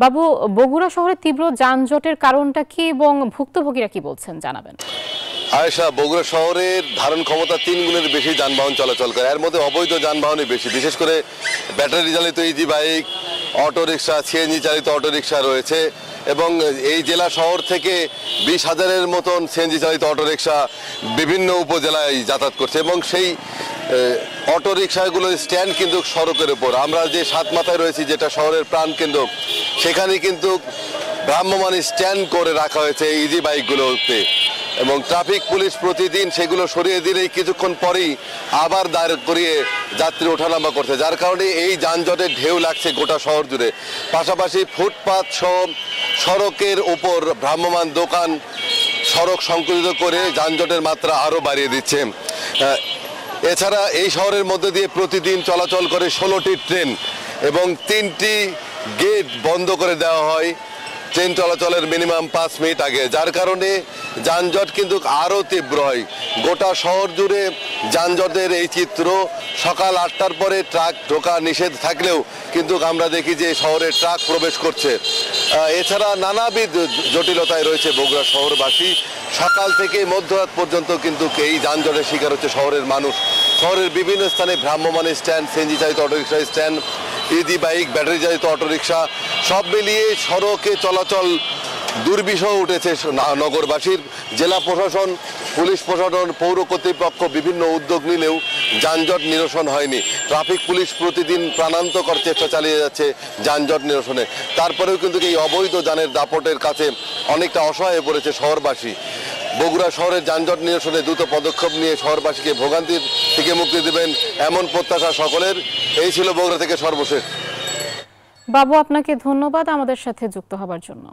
বাবু, বগুড়া শহরে তীব্র যানজটের কারণটা কি এবং ভুক্তভোগীরা কি বলছেন জানাবেন। আয়েশা, বগুড়া শহরের ধারণ ক্ষমতা 3 গুণের বেশি যানবাহন চলাচল করে। এর মধ্যে অবৈধ যানবাহনই বেশি, বিশেষ করে ব্যাটারি চালিত ইজি বাইক, অটোরিকশা, সিএনজি চালিত অটোরিকশা রয়েছে। এবং এই জেলা শহর থেকে 20,000-এর মতন সিএনজি চালিত অটোরিকশা বিভিন্ন উপজেলায় যাতায়াত করছে এবং সেই অটোরিকশাগুলোর স্ট্যান্ড কিন্তু সড়কের উপর। আমরা যে সাতমাথায় রয়েছি, যেটা শহরের প্রাণকেন্দ্র, সেখানে কিন্তু ভ্রাম্যমাণ স্ট্যান্ড করে রাখা হয়েছে ইজি বাইকগুলোতে এবং ট্রাফিক পুলিশ প্রতিদিন সেগুলো সরিয়ে দিলেই কিছুক্ষণ পরেই আবার দাঁড় করিয়ে যাত্রী ওঠানামা করছে, যার কারণে এই যানজটের ঢেউ লাগছে গোটা শহর জুড়ে। পাশাপাশি ফুটপাত সহ সড়কের উপর ভ্রাম্যমাণ দোকান সড়ক সংকুচিত করে যানজটের মাত্রা আরও বাড়িয়ে দিচ্ছে। এছাড়া এই শহরের মধ্যে দিয়ে প্রতিদিন চলাচল করে 16টি ট্রেন এবং 3টি গেট বন্ধ করে দেওয়া হয় ট্রেন চলাচলের মিনিমাম 5 মিনিট আগে, যার কারণে যানজট কিন্তু আরও তীব্র হয়। গোটা শহর জুড়ে যানজটের এই চিত্র। সকাল 8টার পরে ট্রাক ঢোকা নিষেধ থাকলেও কিন্তু আমরা দেখি যে শহরে ট্রাক প্রবেশ করছে। এছাড়া নানাবিধ জটিলতায় রয়েছে বগুড়া শহরবাসী। সকাল থেকে মধ্যরাত পর্যন্ত কিন্তু এই যানজটের শিকার হচ্ছে শহরের মানুষ। শহরের বিভিন্ন স্থানে ভ্রাম্যমাণ স্ট্যান্ড, সিএনজি চালিত auto rickshaw stand, easy bike, battery চালিত অটোরিকশা সব মিলিয়ে সড়কে চলাচল দুর্বিষহ উঠেছে নগরবাসীর। জেলা প্রশাসন, পুলিশ প্রশাসন, পৌর কর্তৃপক্ষ বিভিন্ন উদ্যোগ নিলেও যানজট নিরসন হয়নি। ট্রাফিক পুলিশ প্রতিদিন প্রাণান্তকর চেষ্টা চালিয়ে যাচ্ছে যানজট নিরসনে। তারপরেও কিন্তু এই অবৈধ যানের দাপটের কাছে অনেকটা অসহায় হয়ে পড়েছে শহরবাসী। বগুড়া শহরের যানজট নিরসনে দ্রুত পদক্ষেপ নিয়ে শহরবাসীকে ভোগান্তির থেকে মুক্তি দেবেন এমন প্রত্যাশা সকলের। এই ছিল বগুড়া থেকে সর্বশেষ। বাবু, আপনাকে ধন্যবাদ আমাদের সাথে যুক্ত হবার জন্য।